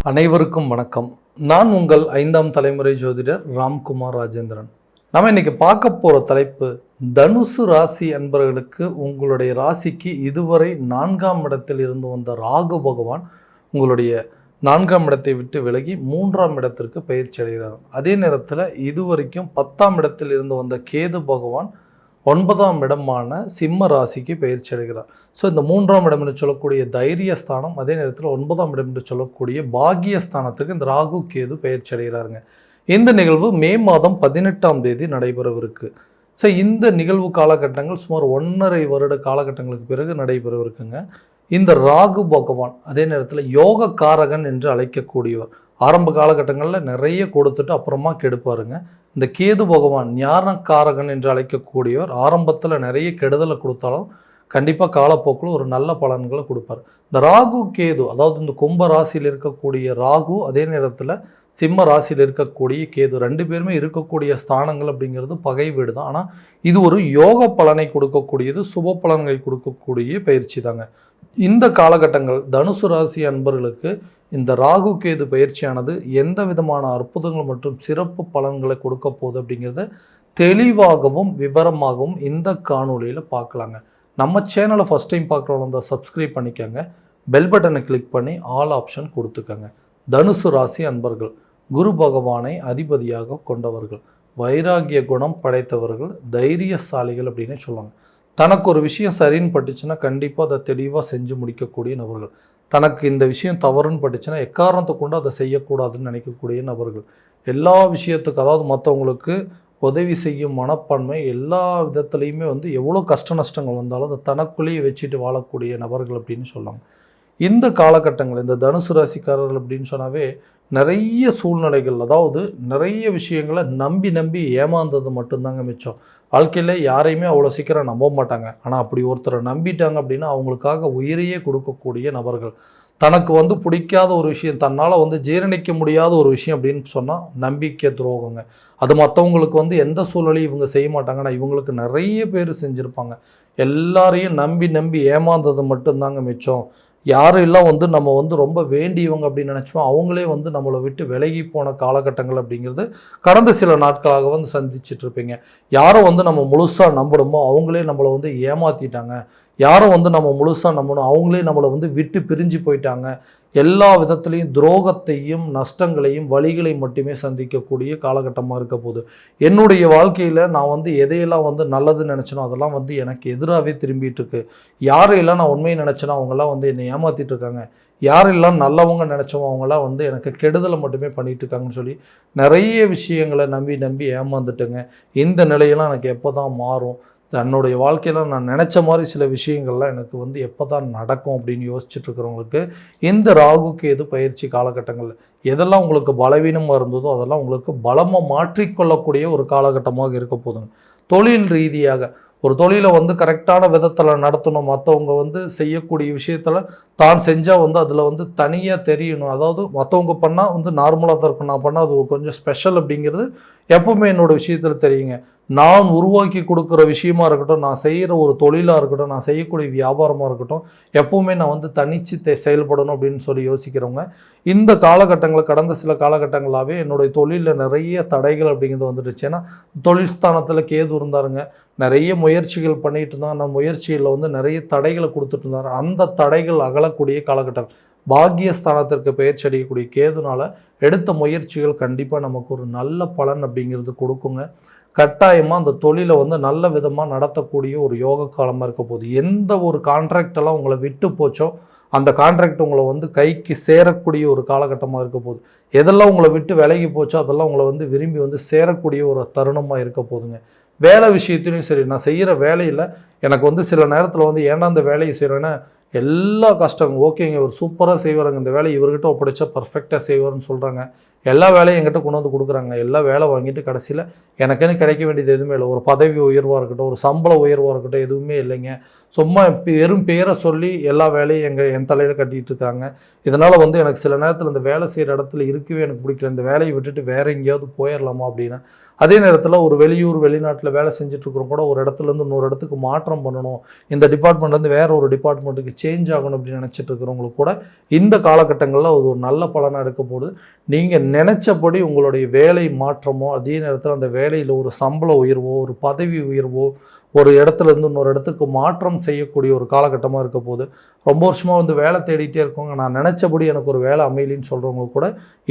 அனைவருக்கும் வணக்கம். நான் உங்கள் 5ஆம் தலைமுறை ஜோதிடர் ராம்குமார் ராஜேந்திரன். நம்ம இன்னைக்கு பார்க்க போகிற தலைப்பு, தனுசு ராசி அன்பர்களுக்கு உங்களுடைய ராசிக்கு இதுவரை 4ஆம் இடத்தில் இருந்து வந்த ராகு பகவான் உங்களுடைய 4ஆம் இடத்தை விட்டு விலகி 3ஆம் இடத்திற்கு பயிற்சி அடைகிறார். அதே நேரத்தில் இதுவரைக்கும் 10ஆம் இடத்தில் இருந்து வந்த கேது பகவான் 9ஆம் இடமான சிம்ம ராசிக்கு பயிற்சி அடைகிறார். ஸோ இந்த 3ஆம் இடம் என்று சொல்லக்கூடிய தைரியஸ்தானம், அதே நேரத்தில் 9ஆம் இடம் என்று சொல்லக்கூடிய பாகியஸ்தானத்துக்கு இந்த ராகு கேது பயிற்சி அடைகிறாருங்க. இந்த நிகழ்வு மே மாதம் 18ஆம் தேதி நடைபெறவிருக்கு. ஸோ இந்த நிகழ்வு காலகட்டங்கள் சுமார் 1.5 வருட காலகட்டங்களுக்கு பிறகு நடைபெறவிருக்குங்க. இந்த ராகு பகவான் அதே நேரத்தில் யோக காரகன் என்று அழைக்கக்கூடியவர். ஆரம்ப காலகட்டங்களில் நிறைய கொடுத்துட்டு அப்புறமா கெடுப்பாருங்க. இந்த கேது பகவான் ஞானக்காரகன் என்று அழைக்கக்கூடியவர். ஆரம்பத்தில் நிறைய கெடுதலை கொடுத்தாலும் கண்டிப்பாக காலப்போக்கில் ஒரு நல்ல பலன்களை கொடுப்பார். இந்த ராகு கேது, அதாவது இந்த கும்ப ராசியில் இருக்கக்கூடிய ராகு, அதே நேரத்தில் சிம்ம ராசியில் இருக்கக்கூடிய கேது, 2 பேருமே இருக்கக்கூடிய ஸ்தானங்கள் அப்படிங்கிறது பகை வீடு தான். ஆனால் இது ஒரு யோக பலனை கொடுக்கக்கூடியது, சுப பலன்களை கொடுக்கக்கூடிய பயிற்சி தாங்க. இந்த காலகட்டங்கள் தனுசு ராசி அன்பர்களுக்கு இந்த ராகு கேது பயிற்சியானது எந்த விதமான அற்புதங்கள் மற்றும் சிறப்பு பலன்களை கொடுக்க போகுது அப்படிங்கிறத தெளிவாகவும் விவரமாகவும் இந்த காணொலியில் பார்க்கலாங்க. நம்ம சேனலை ஃபஸ்ட் டைம் பார்க்குறவங்க இருந்தால் சப்ஸ்கிரைப் பண்ணிக்கோங்க, பெல் பட்டனை கிளிக் பண்ணி ஆல் ஆப்ஷன் கொடுத்துக்கோங்க. தனுசு ராசி அன்பர்கள் குரு பகவானை அதிபதியாக கொண்டவர்கள், வைராகிய குணம் படைத்தவர்கள், தைரியசாலிகள் அப்படின்னு சொல்லுவாங்க. தனக்கு ஒரு விஷயம் சரின்னு பட்டுச்சுன்னா கண்டிப்பாக அதை தெளிவாக செஞ்சு முடிக்கக்கூடிய நபர்கள். தனக்கு இந்த விஷயம் தவறுன்னு பட்டுச்சுன்னா எக்காரணத்தை கொண்டு அதை செய்யக்கூடாதுன்னு நினைக்கக்கூடிய நபர்கள். எல்லா விஷயத்துக்கு, அதாவது மற்றவங்களுக்கு உதவி செய்யும் மனப்பான்மை, எல்லா விதத்துலேயுமே எவ்வளோ கஷ்ட நஷ்டங்கள் வந்தாலும் அதை தனக்குள்ளேயே வச்சுட்டு வாழக்கூடிய நபர்கள் அப்படின்னு சொல்லுவாங்க. இந்த காலகட்டங்கள் இந்த தனுசு ராசிக்காரர்கள் அப்படின்னு சொன்னாவே நிறைய சூழ்நிலைகள், அதாவது நிறைய விஷயங்களை நம்பி ஏமாந்தது மட்டும்தாங்க மிச்சம். வாழ்க்கையில் யாரையுமே அவ்வளோ சீக்கிரம் நம்ப மாட்டாங்க. ஆனால் அப்படி ஒருத்தரை நம்பிட்டாங்க அப்படின்னா அவங்களுக்காக உயிரையே கொடுக்கக்கூடிய நபர்கள். தனக்கு பிடிக்காத ஒரு விஷயம், தன்னால் ஜீரணிக்க முடியாத ஒரு விஷயம் அப்படின்னு சொன்னால் நம்பிக்கை துரோகங்க. அது மற்றவங்களுக்கு எந்த சூழ்நிலையும் இவங்க செய்ய மாட்டாங்கன்னா இவங்களுக்கு நிறைய பேர் செஞ்சுருப்பாங்க. எல்லாரையும் நம்பி ஏமாந்தது மட்டும்தாங்க மிச்சம். யாரெல்லாம் நம்ம ரொம்ப வேண்டியவங்க அப்படின்னு நினச்சோம் அவங்களே நம்மளை விட்டு விலகி போன காலகட்டங்கள் அப்படிங்கிறது கடந்த சில நாட்களாக சந்திச்சுட்டு இருப்பீங்க. யாரை நம்ம முழுசாக நம்பணுமோ அவங்களே நம்மளை ஏமாற்றிட்டாங்க. யாரை நம்ம முழுசாக நம்பணும் அவங்களே நம்மளை விட்டு பிரிஞ்சு போயிட்டாங்க. எல்லா விதத்துலேயும் துரோகத்தையும் நஷ்டங்களையும் வழிகளையும் மட்டுமே சந்திக்கக்கூடிய காலகட்டமாக இருக்க போகுது. என்னுடைய வாழ்க்கையில் நான் எதையெல்லாம் நல்லதுன்னு நினச்சனோ அதெல்லாம் எனக்கு எதிராகவே திரும்பிட்டு இருக்கு. யாரையெல்லாம் நான் உண்மையை நினச்சேனோ அவங்கெல்லாம் என்னை ஏமாற்றிட்டு இருக்காங்க. யாரெல்லாம் நல்லவங்க நினச்சோமோ அவங்களாம் எனக்கு கெடுதலை மட்டுமே பண்ணிகிட்டு இருக்காங்கன்னு சொல்லி நிறைய விஷயங்களை நம்பி ஏமாந்துட்டேங்க. இந்த நிலையெல்லாம் எனக்கு எப்போ தான் மாறும், தன்னுடைய வாழ்க்கையில் நான் நினச்ச மாதிரி சில விஷயங்கள்லாம் எனக்கு எப்போ தான் நடக்கும் அப்படின்னு யோசிச்சுட்ருக்கிறவங்களுக்கு இந்த ராகு கேது பயிற்சி காலகட்டங்கள் எதெல்லாம் உங்களுக்கு பலவீனமாக இருந்ததோ அதெல்லாம் உங்களுக்கு பலமாக மாற்றிக்கொள்ளக்கூடிய ஒரு காலகட்டமாக இருக்க போதுங்க. தொழில் ரீதியாக ஒரு தொழிலை கரெக்டான விதத்தில் நடத்தணும், மற்றவங்க செய்யக்கூடிய விஷயத்தில் தான் செஞ்சால் அதில் தனியாக தெரியணும். அதாவது மற்றவங்க பண்ணால் நார்மலாக தான் இருக்கும், நான் பண்ணால் அது கொஞ்சம் ஸ்பெஷல் அப்படிங்கிறது எப்போவுமே என்னோடய விஷயத்தில் தெரியுங்க. நான் உருவாக்கி கொடுக்குற விஷயமா இருக்கட்டும், நான் செய்கிற ஒரு தொழிலாக இருக்கட்டும், நான் செய்யக்கூடிய வியாபாரமாக இருக்கட்டும், எப்போவுமே நான் தனிச்சு செயல்படணும் அப்படின்னு சொல்லி யோசிக்கிறவங்க இந்த காலகட்டங்களில் கடந்த சில காலகட்டங்களாகவே என்னுடைய தொழிலில் நிறைய தடைகள் அப்படிங்கிறது வந்துடுச்சு. ஏன்னா தொழில் ஸ்தானத்தில் கேது இருந்தாருங்க. நிறைய முயற்சிகள் பண்ணிட்டு இருந்தால் அந்த முயற்சியில் நிறைய தடைகளை கொடுத்துட்டு இருந்தார். அந்த தடைகள் அகலக்கூடிய காலகட்டம். பாக்கியஸ்தானத்திற்கு பயிற்சி அடையக்கூடிய கேதுனால எடுத்த முயற்சிகள் கண்டிப்பாக நமக்கு ஒரு நல்ல பலன் அப்படிங்கிறது கொடுக்குங்க. கட்டாயமாக அந்த தொழிலை நல்ல விதமாக நடத்தக்கூடிய ஒரு யோக காலமாக இருக்க போகுது. எந்த ஒரு கான்ட்ராக்டெல்லாம் உங்களை விட்டு போச்சோ அந்த கான்ட்ராக்ட் உங்களை கைக்கு சேரக்கூடிய ஒரு காலகட்டமாக இருக்க போகுது. எதெல்லாம் உங்களை விட்டு விலகி போச்சோ அதெல்லாம் உங்களை விரும்பி சேரக்கூடிய ஒரு தருணமாக இருக்க போகுதுங்க. வேலை விஷயத்துலையும் சரி, நான் செய்கிற வேலையில் எனக்கு சில நேரத்தில் ஏன்னா அந்த வேலையை செய்கிறேன்னா எல்லா கஷ்டம் ஓகேங்க, இவர் சூப்பராக செய்வாருங்க, இந்த வேலையை இவர்கிட்ட ஒப்படைச்சா பர்ஃபெக்டாக செய்வார்னு சொல்கிறாங்க. எல்லா வேலையும் என்கிட்ட கொண்டு கொடுக்குறாங்க. எல்லா வேலை வாங்கிட்டு கடைசியில் எனக்குன்னு கிடைக்க வேண்டியது எதுவுமே இல்லை. ஒரு பதவி உயர்வாக இருக்கட்டும், ஒரு சம்பள உயர்வாக இருக்கட்டும், எதுவுமே இல்லைங்க. சும்மா வெறும் பேரை சொல்லி எல்லா வேலையும் என் தலையில் கட்டிகிட்டு இருக்காங்க. இதனால் எனக்கு சில நேரத்தில் இந்த வேலை செய்கிற இடத்துல இருக்கவே எனக்கு பிடிக்கல, இந்த வேலையை விட்டுட்டு வேறு எங்கேயாவது போயிடலாமா அப்படின்னு. அதே நேரத்தில் ஒரு வெளிநாட்டில் வேலை செஞ்சுட்ருக்கிறோம் கூட ஒரு இடத்துலேருந்து இன்னொரு இடத்துக்கு மாற்றம் பண்ணணும், இந்த டிபார்ட்மெண்ட்லேருந்து வேறு ஒரு டிபார்ட்மெண்ட்டுக்கு சேஞ்ச் ஆகணும் அப்படின்னு நினச்சிட்டு இருக்கிறவங்களுக்கு கூட இந்த காலகட்டங்களில் அது ஒரு நல்ல பலனாக எடுக்க போகுது. நீங்கள் நினச்சபடி உங்களுடைய வேலை மாற்றமோ, அதே நேரத்தில் அந்த வேலையில் ஒரு சம்பள உயர்வோ, ஒரு பதவி உயர்வோ, ஒரு இடத்துலேருந்து இன்னொரு இடத்துக்கு மாற்றம் செய்யக்கூடிய ஒரு காலகட்டமாக இருக்க போது. ரொம்ப வருஷமாக வந்து வேலை தேடிகிட்டே இருக்கவங்க, நான் நினச்சபடி எனக்கு ஒரு வேலை அமையலின்னு சொல்கிறவங்க கூட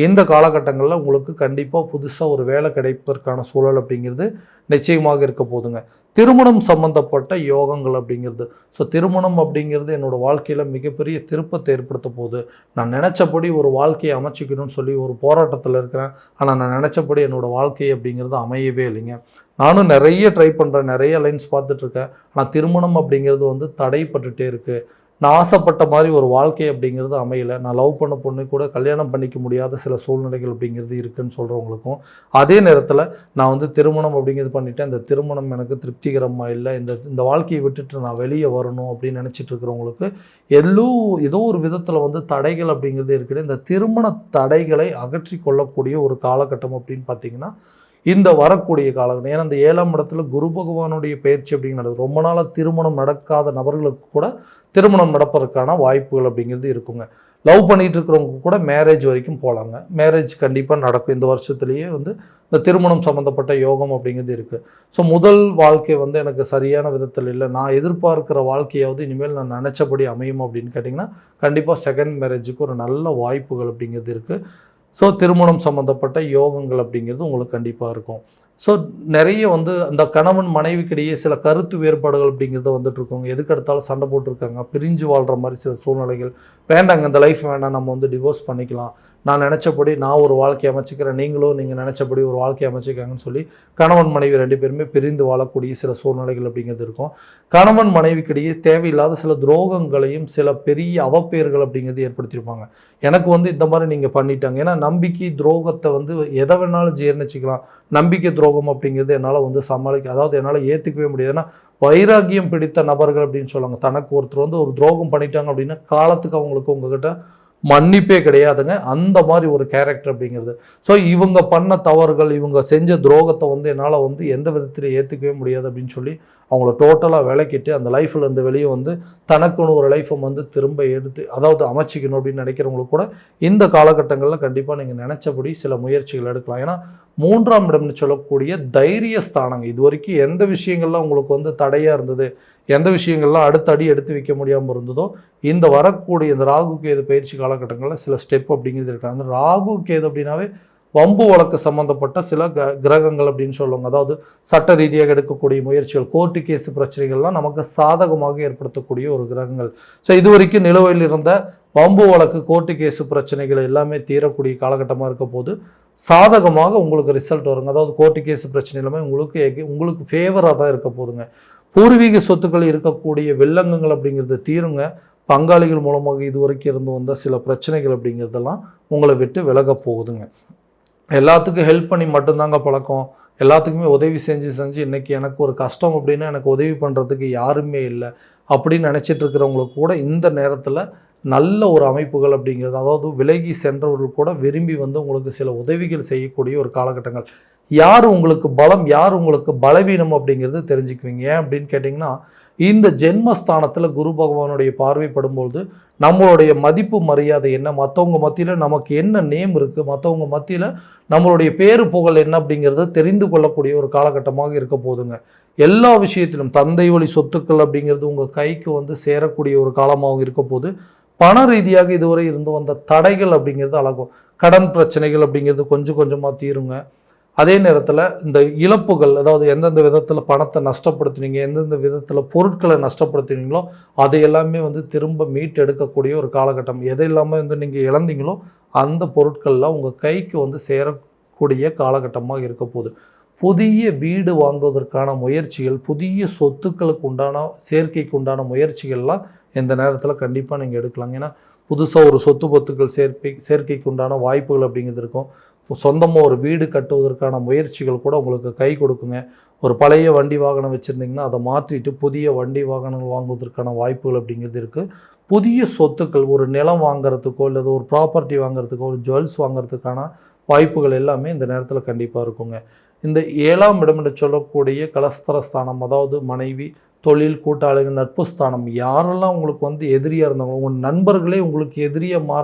இந்த காலகட்டங்களில் உங்களுக்கு கண்டிப்பாக புதுசாக ஒரு வேலை கிடைப்பதற்கான சூழல் அப்படிங்கிறது நிச்சயமாக இருக்க போதுங்க. திருமணம் சம்பந்தப்பட்ட யோகங்கள் அப்படிங்கிறது, ஸோ திருமணம் அப்படிங்கிறது என்னோடய வாழ்க்கையில் மிகப்பெரிய திருப்பத்தை ஏற்படுத்த போகுது. நான் நினச்சபடி ஒரு வாழ்க்கையை அமைச்சிக்கணும்னு சொல்லி ஒரு போராட்டத்தில் இருக்கிறேன். ஆனால் நான் நினச்சபடி என்னோடய வாழ்க்கை அப்படிங்கிறது அமையவே இல்லைங்க. நானும் நிறைய ட்ரை பண்ணுறேன், நிறைய லைன்ஸ் பார்த்துட்ருக்கேன். ஆனால் திருமணம் அப்படிங்கிறது வந்து தடைப்பட்டுகிட்டே இருக்குது. நான் ஆசைப்பட்ட மாதிரி ஒரு வாழ்க்கை அப்படிங்கிறது அமையலை. நான் லவ் பண்ண பொண்ணு கூட கல்யாணம் பண்ணிக்க முடியாத சில சூழ்நிலைகள் அப்படிங்கிறது இருக்குதுன்னு சொல்கிறவங்களுக்கும், அதே நேரத்தில் நான் வந்து திருமணம் அப்படிங்கிறது பண்ணிவிட்டேன், இந்த திருமணம் எனக்கு திருப்திகரமாக இல்லை, இந்த வாழ்க்கையை விட்டுட்டு நான் வெளியே வரணும் அப்படின்னு நினச்சிட்டு இருக்கிறவங்களுக்கு ஏதோ ஒரு விதத்தில் வந்து தடைகள் அப்படிங்கிறது இருக்குது. இந்த திருமண தடைகளை அகற்றி கொள்ளக்கூடிய ஒரு காலகட்டம் அப்படின்னு பார்த்திங்கன்னா இந்த வரக்கூடிய காலகட்டம். ஏன்னா இந்த 7ஆம் இடத்துல குரு பகவானுடைய பயிற்சி அப்படிங்கிறது ரொம்ப நாளாக திருமணம் நடக்காத நபர்களுக்கு கூட திருமணம் நடப்பதற்கான வாய்ப்புகள் அப்படிங்கிறது இருக்குங்க. லவ் பண்ணிகிட்டு இருக்கிறவங்க கூட மேரேஜ் வரைக்கும் போகலாங்க. மேரேஜ் கண்டிப்பாக நடக்கும். இந்த வருஷத்துலேயே வந்து இந்த திருமணம் சம்மந்தப்பட்ட யோகம் அப்படிங்கிறது இருக்குது. ஸோ முதல் வாழ்க்கை வந்து எனக்கு சரியான விதத்தில் இல்லை, நான் எதிர்பார்க்குற வாழ்க்கையாவது இனிமேல் நான் நினச்சபடி அமையும் அப்படின்னு கேட்டிங்கன்னா கண்டிப்பாக செகண்ட் மேரேஜுக்கு ஒரு நல்ல வாய்ப்புகள் அப்படிங்கிறது இருக்குது. ஸோ திருமணம் சம்மந்தப்பட்ட யோகங்கள் அப்படிங்கிறது உங்களுக்கு கண்டிப்பாக இருக்கும். ஸோ நிறைய வந்து அந்த கணவன் மனைவிக்கிடையே சில கருத்து வேறுபாடுகள் அப்படிங்கிறத வந்துட்டுருக்கோங்க. எதுக்கு எடுத்தாலும் சண்டை போட்டிருக்காங்க, பிரிஞ்சு வாழ்கிற மாதிரி சில சூழ்நிலைகள். வேண்டாங்க, இந்த லைஃப் வேண்டாம், நம்ம வந்து டிவோர்ஸ் பண்ணிக்கலாம், நான் நினச்சபடி நான் ஒரு வாழ்க்கையை அமைச்சிக்கிறேன், நீங்களும் நீங்கள் நினச்சபடி ஒரு வாழ்க்கையை அமைச்சிக்காங்கன்னு சொல்லி கணவன் மனைவி 2 பேருமே பிரிந்து வாழக்கூடிய சில சூழ்நிலைகள் அப்படிங்கிறது இருக்கும். கணவன் மனைவிக்கிடையே தேவையில்லாத சில துரோகங்களையும் சில பெரிய அவப்பெயர்கள் அப்படிங்கிறது ஏற்படுத்தியிருப்பாங்க. எனக்கு வந்து இந்த மாதிரி நீங்கள் பண்ணிட்டாங்க, ஏன்னா நம்பிக்கை துரோகத்தை வந்து எதை வேணாலும் ஜீர்ணிச்சிக்கலாம். நம்பிக்கை துரோகம் அப்படிங்கிறது என்னால் வந்து அதாவது என்னால் ஏற்றுக்கவே முடியாது. ஏன்னா வைராக்கியம் பிடித்த நபர்கள் அப்படின்னு சொல்லுவாங்க. தனக்கு ஒருத்தர் வந்து ஒரு துரோகம் பண்ணிட்டாங்க அப்படின்னா காலத்துக்கு அவங்களுக்கு உங்ககிட்ட மன்னிப்பே கிடையாதுங்க. அந்த மாதிரி ஒரு கேரக்டர் அப்படிங்கிறது. ஸோ இவங்க பண்ண தவறுகள், இவங்க செஞ்ச துரோகத்தை வந்து என்னால் வந்து எந்த விதத்தில் ஏற்றுக்கவே முடியாது அப்படின்னு சொல்லி அவங்கள டோட்டலாக விளக்கிட்டு அந்த லைஃப்பில் இருந்து வெளியே வந்து தனக்குன்னு ஒரு லைஃப்பை வந்து திரும்ப எடுத்து அதாவது அமைச்சிக்கணும் அப்படின்னு நினைக்கிறவங்களுக்கு கூட இந்த காலகட்டங்களில் கண்டிப்பாக நீங்கள் நினச்சபடி சில முயற்சிகள் எடுக்கலாம். ஏன்னா 3ஆம் இடம்னு சொல்லக்கூடிய தைரிய ஸ்தானங்க. இது வரைக்கும் எந்த விஷயங்கள்லாம் உங்களுக்கு வந்து தடையாக இருந்தது, எந்த விஷயங்கள்லாம் அடுத்த அடி எடுத்து வைக்க முடியாமல் இருந்ததோ, இந்த வரக்கூடிய இந்த ராகு கேது பயிற்சி காலகட்டங்களில் சில ஸ்டெப் அப்படிங்கிறது இருக்காங்க. அந்த ராகு கேது அப்படின்னாவே வம்பு வழக்கு சம்மந்தப்பட்ட சில கிரகங்கள் அப்படின்னு சொல்லுவாங்க. அதாவது சட்ட ரீதியாக எடுக்கக்கூடிய முயற்சிகள், கோர்ட்டு கேஸு பிரச்சனைகள்லாம் நமக்கு சாதகமாக ஏற்படுத்தக்கூடிய ஒரு கிரகங்கள். ஸோ இது வரைக்கும் நிலுவையில் இருந்த வம்பு வழக்கு, கோர்ட்டு கேஸு பிரச்சனைகள் எல்லாமே தீரக்கூடிய காலகட்டமாக இருக்க போது சாதகமாக உங்களுக்கு ரிசல்ட் வருங்க. அதாவது கோர்ட்டு கேஸு பிரச்சனை எல்லாமே உங்களுக்கு ஃபேவராக தான் இருக்க போதுங்க. பூர்வீக சொத்துக்கள் இருக்கக்கூடிய வில்லங்கங்கள் அப்படிங்கிறது தீருங்க. பங்காளிகள் மூலமாக இது வரைக்கும் இருந்து வந்த சில பிரச்சனைகள் அப்படிங்கிறதெல்லாம் உங்களை விட்டு விலக போகுதுங்க. எல்லாத்துக்கும் ஹெல்ப் பண்ணி மட்டும்தாங்க பழக்கம். எல்லாத்துக்குமே உதவி செஞ்சு இன்றைக்கி எனக்கு ஒரு கஷ்டம் அப்படின்னா எனக்கு உதவி பண்ணுறதுக்கு யாருமே இல்லை அப்படின்னு நினச்சிட்டு இருக்கிறவங்களுக்கு கூட இந்த நேரத்தில் நல்ல ஒரு அமைப்புகள் அப்படிங்கிறது, அதாவது விலகி சென்றவர்கள் கூட விரும்பி வந்து உங்களுக்கு சில உதவிகள் செய்யக்கூடிய ஒரு காலகட்டங்கள். யார் உங்களுக்கு பலம், யார் உங்களுக்கு பலவீனம் அப்படிங்கிறது தெரிஞ்சுக்குவீங்க. ஏன் அப்படின்னு கேட்டிங்கன்னா இந்த ஜென்மஸ்தானத்தில் குரு பகவானுடைய பார்வைப்படும்பொழுது நம்மளுடைய மதிப்பு மரியாதை என்ன, மற்றவங்க மத்தியில் நமக்கு என்ன நேம் இருக்குது, மற்றவங்க மத்தியில் நம்மளுடைய பேரு புகழ் என்ன அப்படிங்கிறத தெரிந்து கொள்ளக்கூடிய ஒரு காலகட்டமாக இருக்க போதுங்க. எல்லா விஷயத்திலும் தந்தை வழி சொத்துக்கள் அப்படிங்கிறது உங்கள் கைக்கு வந்து சேரக்கூடிய ஒரு காலமாக இருக்க போது. பண ரீதியாக இதுவரை இருந்து வந்த தடைகள் அப்படிங்கிறது அழகும். கடன் பிரச்சனைகள் அப்படிங்கிறது கொஞ்சம் கொஞ்சமாக தீருங்க. அதே நேரத்தில் இந்த இழப்புகள், அதாவது எந்தெந்த விதத்தில் பணத்தை நஷ்டப்படுத்துனீங்க, எந்தெந்த விதத்தில் பொருட்களை நஷ்டப்படுத்துனீங்களோ அதை எல்லாமே வந்து திரும்ப மீட்டு எடுக்கக்கூடிய ஒரு காலகட்டம். எதை இல்லாமல் வந்து நீங்கள் இழந்தீங்களோ அந்த பொருட்கள்லாம் உங்கள் கைக்கு வந்து சேரக்கூடிய காலகட்டமாக இருக்க போகுது. புதிய வீடு வாங்குவதற்கான முயற்சிகள், புதிய சொத்துக்களுக்கு உண்டான சேர்க்கைக்கு உண்டான முயற்சிகள்லாம் இந்த நேரத்தில் கண்டிப்பாக நீங்கள் எடுக்கலாங்க. ஏன்னா புதுசாக ஒரு சொத்து பத்துக்கள் சேர்க்கைக்கு உண்டான வாய்ப்புகள் அப்படிங்கிறது இருக்கும். சொந்தமாக ஒரு வீடு கட்டுவதற்கான முயற்சிகள் கூட உங்களுக்கு கை கொடுக்குங்க. ஒரு பழைய வண்டி வாகனம் வச்சுருந்தீங்கன்னா அதை மாற்றிட்டு புதிய வண்டி வாகனங்கள் வாங்குவதற்கான வாய்ப்புகள் அப்படிங்கிறது இருக்குது. புதிய சொத்துக்கள், ஒரு நிலம் வாங்குறதுக்கோ இல்லை ஒரு ப்ராப்பர்ட்டி வாங்குறதுக்கோ ஒரு ஜுவல்ஸ் வாங்குறதுக்கான வாய்ப்புகள் எல்லாமே இந்த நேரத்தில் கண்டிப்பாக இருக்குங்க. இந்த 7ஆம் இடம் என்று சொல்லக்கூடிய கலஸ்தரஸ்தானம், அதாவது மனைவி, தொழில், கூட்டாளிகள், நட்பு ஸ்தானம், யாரெல்லாம் உங்களுக்கு வந்து எதிரியாக இருந்தாங்களோ, உங்கள் நண்பர்களே உங்களுக்கு எதிரியாக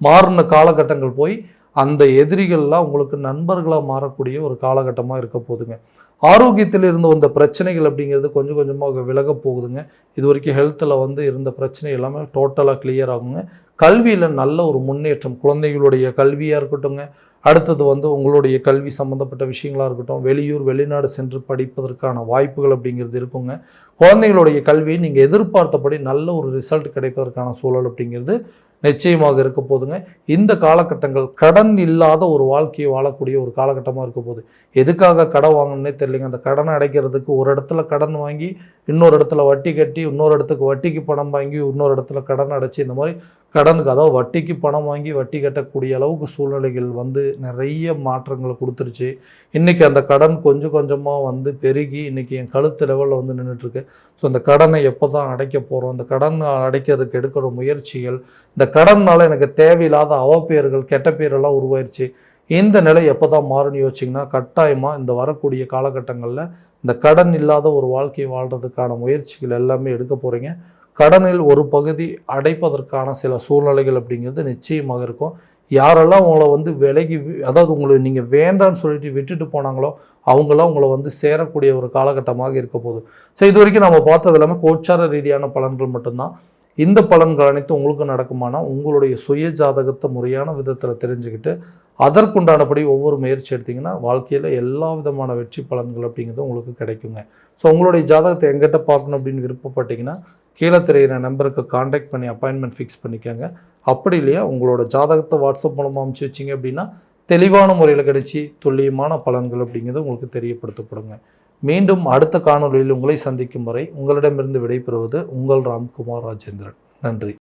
மாறின காலகட்டங்கள் போய் அந்த எதிரிகள்லாம் உங்களுக்கு நண்பர்களாக மாறக்கூடிய ஒரு காலகட்டமாக இருக்க போகுதுங்க. ஆரோக்கியத்தில் இருந்து வந்த பிரச்சனைகள் அப்படிங்கிறது கொஞ்சம் கொஞ்சமாக விலக போகுதுங்க. இது வரைக்கும் ஹெல்த்தில் வந்து இருந்த பிரச்சனை எல்லாமே டோட்டலாக கிளியர் ஆகுங்க. கல்வியில் நல்ல ஒரு முன்னேற்றம், குழந்தைகளுடைய கல்வியாக இருக்கட்டுங்க, அடுத்தது வந்து உங்களுடைய கல்வி சம்மந்தப்பட்ட விஷயங்களாக இருக்கட்டும், வெளியூர் வெளிநாடு சென்று படிப்பதற்கான வாய்ப்புகள் அப்படிங்கிறது இருக்குங்க. குழந்தைகளுடைய கல்வியை நீங்கள் எதிர்பார்த்தபடி நல்ல ஒரு ரிசல்ட் கிடைப்பதற்கான சூழல் அப்படிங்கிறது நிச்சயமாக இருக்க போதுங்க. இந்த காலகட்டங்கள் கடன் இல்லாத ஒரு வாழ்க்கையை வாழக்கூடிய ஒரு காலகட்டமாக இருக்க போகுது. எதுக்காக கடன் வாங்கணுன்னே தெரியலைங்க. அந்த கடனை அடைக்கிறதுக்கு ஒரு இடத்துல கடன் வாங்கி, இன்னொரு இடத்துல வட்டி கட்டி, இன்னொரு இடத்துக்கு வட்டிக்கு பணம் வாங்கி, இன்னொரு இடத்துல கடன் அடைச்சி, இந்த மாதிரி கடனுக்கு, அதாவது வட்டிக்கு பணம் வாங்கி வட்டி கட்டக்கூடிய அளவுக்கு சூழ்நிலைகள் வந்து நிறைய மாற்றங்களை கொடுத்துருச்சு. இன்றைக்கி அந்த கடன் கொஞ்சம் கொஞ்சமாக வந்து பெருகி இன்றைக்கி என் கழுத்து லெவலில் வந்து நின்றுட்டுருக்கு. ஸோ அந்த கடனை எப்போ தான் அடைக்க போகிறோம், அந்த கடன் அடைக்கிறதுக்கு எடுக்கிற முயற்சிகள், இந்த கடனால் எனக்கு தேவையில்லாத அவப்பெயர்கள், கெட்ட பேரெல்லாம் உருவாயிருச்சு. இந்த நிலை எப்போ தான் மாறுன்னு யோசிச்சிங்கன்னா, கட்டாயமாக இந்த வரக்கூடிய காலகட்டங்களில் இந்த கடன் இல்லாத ஒரு வாழ்க்கையை வாழ்கிறதுக்கான முயற்சிகள் எல்லாமே எடுக்க போகிறீங்க. கடனில் ஒரு பகுதி அடைப்பதற்கான சில சூழ்நிலைகள் அப்படிங்கிறது நிச்சயமாக இருக்கும். யாரெல்லாம் உங்களை வந்து விலகி, அதாவது உங்களை நீங்கள் வேண்டான்னு சொல்லிட்டு விட்டுட்டு போனாங்களோ அவங்களாம் உங்களை வந்து சேரக்கூடிய ஒரு காலகட்டமாக இருக்க போகுது. ஸோ இது வரைக்கும் நம்ம பார்த்தது எல்லாமே கோச்சார ரீதியான பலன்கள் மட்டும்தான். இந்த பலன்கள் அனைத்தும் உங்களுக்கு நடக்குமானா உங்களுடைய சுய ஜாதகத்தை முறையான விதத்தில் தெரிஞ்சுக்கிட்டு அதற்குண்டானபடி ஒவ்வொரு முயற்சி எடுத்திங்கன்னா வாழ்க்கையில் எல்லா விதமான வெற்றி பலன்கள் அப்படிங்கிறது உங்களுக்கு கிடைக்குங்க. ஸோ உங்களுடைய ஜாதகத்தை எங்கிட்ட பார்க்கணும் அப்படின்னு விருப்பப்பட்டீங்கன்னா கீழே தெரிகிற நம்பருக்கு காண்டாக்ட் பண்ணி அப்பாயின்மெண்ட் ஃபிக்ஸ் பண்ணிக்கோங்க. அப்படி இல்லையா உங்களோட ஜாதகத்தை வாட்ஸ்அப் மூலமாக அனுப்பிச்சி வச்சிங்க அப்படின்னா தெளிவான முறையில் கிடைச்சி துல்லியமான பலன்கள் அப்படிங்கிறது உங்களுக்கு தெரியப்படுத்தப்படுங்க. மீண்டும் அடுத்த காணொலியில் உங்களை சந்திக்கும் வரை உங்களிடமிருந்து விடைபெறுவது உங்கள் ராம்குமார் ராஜேந்திரன். நன்றி.